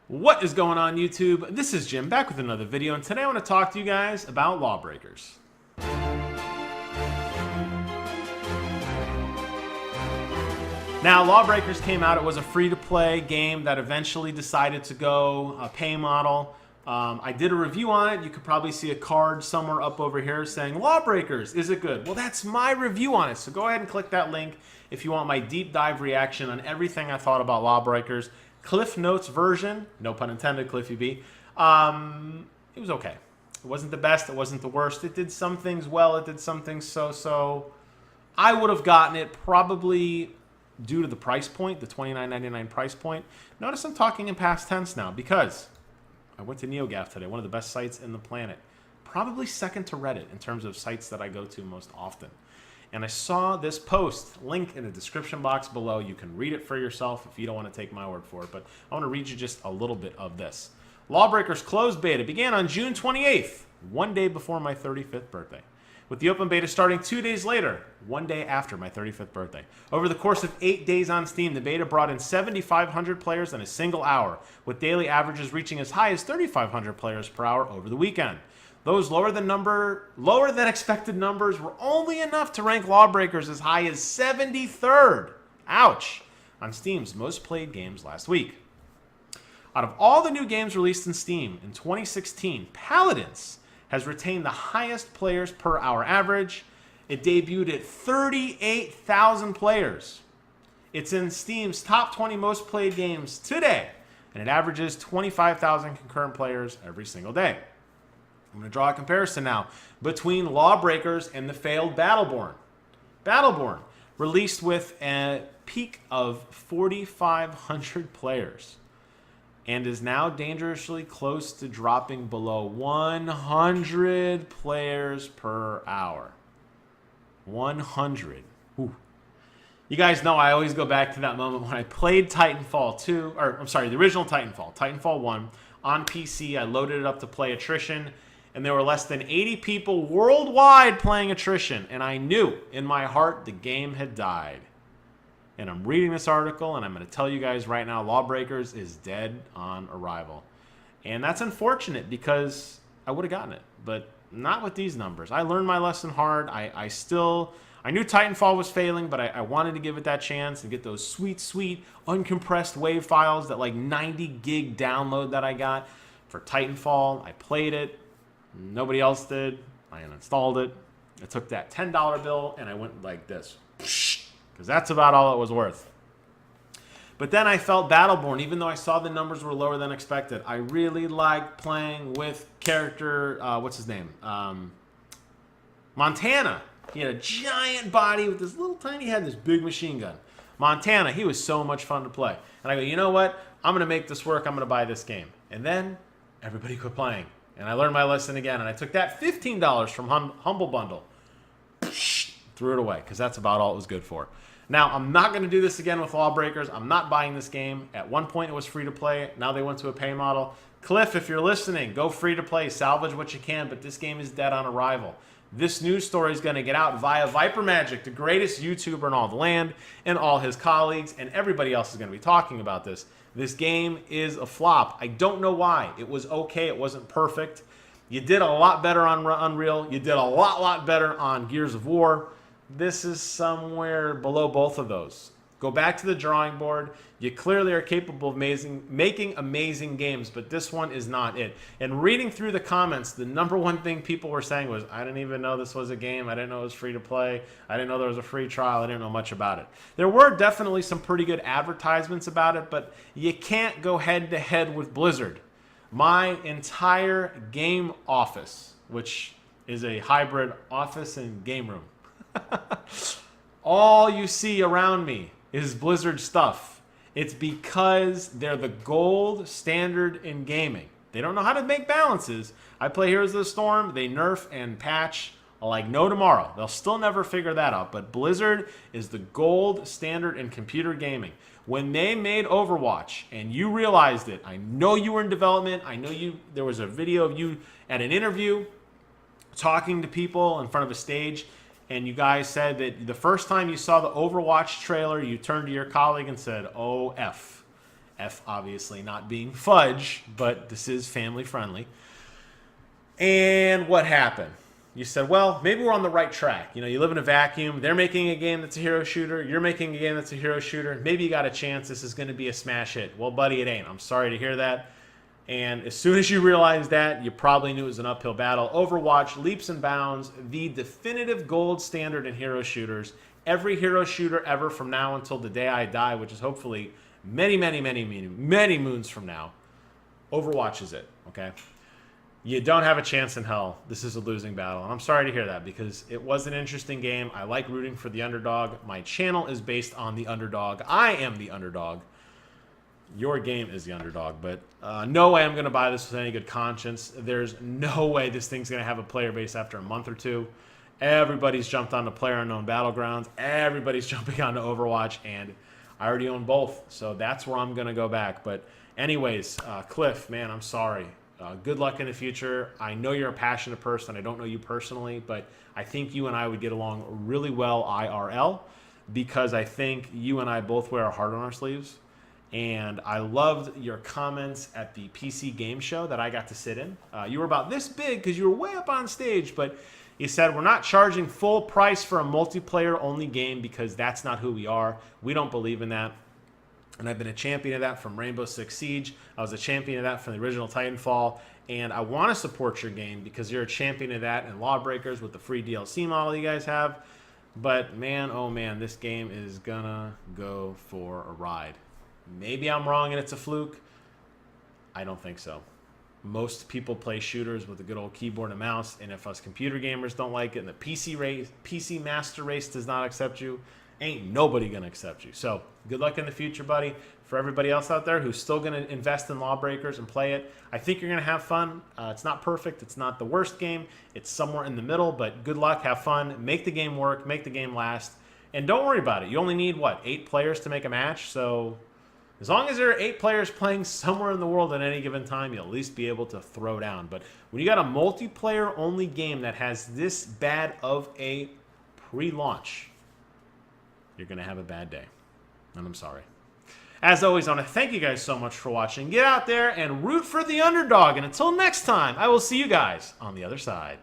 What is going on, YouTube? This is Jim back with another video, and today I want to talk to you guys about LawBreakers. Now, LawBreakers came out. It was a free-to-play game that eventually decided to go a pay model. I did a review on it. You could probably see a card somewhere up over here saying, LawBreakers, is it good? Well, that's my review on it, so go ahead and click that link if you want my deep dive reaction on everything I thought about LawBreakers. Cliff Notes version, no pun intended, Cliffy B. It was okay. It wasn't the best, it wasn't the worst. It did some things well, it did some things so-so. I would have gotten it probably due to the price point, the $29.99 price point. Notice I'm talking in past tense now because I went to NeoGAF today, one of the best sites in the planet. Probably second to Reddit in terms of sites that I go to most often. And I saw this post, link in the description box below. You can read it for yourself if you don't want to take my word for it. But I want to read you just a little bit of this. LawBreakers closed beta began on June 28th, one day before my 35th birthday, with the open beta starting 2 days later, one day after my 35th birthday. Over the course of 8 days on Steam, the beta brought in 7,500 players in a single hour, with daily averages reaching as high as 3,500 players per hour over the weekend. Those lower than expected numbers were only enough to rank LawBreakers as high as 73rd, ouch, on Steam's most played games last week. Out of all the new games released in Steam in 2016, Paladins has retained the highest players per hour average. It debuted at 38,000 players. It's in Steam's top 20 most played games today, and it averages 25,000 concurrent players every single day. I'm going to draw a comparison now between LawBreakers and the failed Battleborn. Battleborn, released with a peak of 4,500 players, and is now dangerously close to dropping below 100 players per hour. 100. Ooh. You guys know I always go back to that moment when I played Titanfall 2, or I'm sorry, the original Titanfall, Titanfall 1, on PC. I loaded it up to play Attrition, and there were less than 80 people worldwide playing Attrition, and I knew in my heart the game had died. And I'm reading this article, and I'm going to tell you guys right now, LawBreakers is dead on arrival. And that's unfortunate because I would have gotten it, but not with these numbers. I learned my lesson hard. I knew Titanfall was failing, but I wanted to give it that chance and get those sweet, sweet, uncompressed WAV files, that like 90 gig download that I got for Titanfall. I played it. Nobody else did. I uninstalled it. I took that $10 bill and I went like this, because that's about all it was worth. But then I felt Battleborn, even though I saw the numbers were lower than expected. I really liked playing with character, what's his name? Montana. He had a giant body with this little tiny head, this big machine gun. Montana, he was so much fun to play. And I go, you know what? I'm going to make this work. I'm going to buy this game. And then everybody quit playing. And I learned my lesson again. And I took that $15 from Humble Bundle, threw it away, because that's about all it was good for. Now, I'm not going to do this again with LawBreakers. I'm not buying this game. At one point, it was free to play. Now they went to a pay model. Cliff, if you're listening, go free to play. Salvage what you can, but this game is dead on arrival. This news story is going to get out via vypermajik, the greatest YouTuber in all the land, and all his colleagues, and everybody else is going to be talking about this. This game is a flop. I don't know why. It was okay. It wasn't perfect. You did a lot better on Unreal. You did a lot better on Gears of War. This is somewhere below both of those. Go back to the drawing board. You clearly are capable of making amazing games, but this one is not it. And reading through the comments, the number one thing people were saying was, I didn't even know this was a game. I didn't know it was free to play. I didn't know there was a free trial. I didn't know much about it. There were definitely some pretty good advertisements about it, but you can't go head to head with Blizzard. My entire game office, which is a hybrid office and game room, all you see around me is Blizzard stuff. It's because they're the gold standard in gaming. They don't know how to make balances. I play Heroes of the Storm. They nerf and patch like no tomorrow. They'll still never figure that out. But Blizzard is the gold standard in computer gaming. When they made Overwatch and you realized it, I know you were in development. I know there was a video of you at an interview talking to people in front of a stage. And you guys said that the first time you saw the Overwatch trailer, you turned to your colleague and said, "Oh, F." F obviously not being fudge, but this is family friendly. And what happened? You said, well, maybe we're on the right track. You know, you live in a vacuum. They're making a game that's a hero shooter. You're making a game that's a hero shooter. Maybe you got a chance this is going to be a smash hit. Well, buddy, it ain't. I'm sorry to hear that. And as soon as you realized that, you probably knew it was an uphill battle. Overwatch, leaps and bounds, the definitive gold standard in hero shooters. Every hero shooter ever from now until the day I die, which is hopefully many moons from now. Overwatch is it, okay? You don't have a chance in hell. This is a losing battle. And I'm sorry to hear that because it was an interesting game. I like rooting for the underdog. My channel is based on the underdog. I am the underdog. Your game is the underdog. But no way I'm going to buy this with any good conscience. There's no way this thing's going to have a player base after a month or two. Everybody's jumped onto PlayerUnknown Battlegrounds. Everybody's jumping onto Overwatch. And I already own both. So that's where I'm going to go back. But anyways, Cliff, man, I'm sorry. Good luck in the future. I know you're a passionate person. I don't know you personally, but I think you and I would get along really well IRL because I think you and I both wear our heart on our sleeves. And I loved your comments at the PC game show that I got to sit in. You were about this big because you were way up on stage, but you said we're not charging full price for a multiplayer only game because that's not who we are. We don't believe in that. And I've been a champion of that from Rainbow Six Siege. I was a champion of that from the original Titanfall. And I want to support your game because you're a champion of that in LawBreakers with the free DLC model you guys have. But man, oh man, this game is gonna go for a ride. Maybe I'm wrong and it's a fluke. I don't think so. Most people play shooters with a good old keyboard and mouse. And if us computer gamers don't like it and the PC master race does not accept you, ain't nobody going to accept you. So good luck in the future, buddy. For everybody else out there who's still going to invest in LawBreakers and play it, I think you're going to have fun. It's not perfect. It's not the worst game. It's somewhere in the middle, but good luck. Have fun. Make the game work. Make the game last. And don't worry about it. You only need, what, 8 players to make a match? So as long as there are 8 players playing somewhere in the world at any given time, you'll at least be able to throw down. But when you got a multiplayer-only game that has this bad of a pre-launch, you're going to have a bad day. And I'm sorry. As always, I want to thank you guys so much for watching. Get out there and root for the underdog. And until next time, I will see you guys on the other side.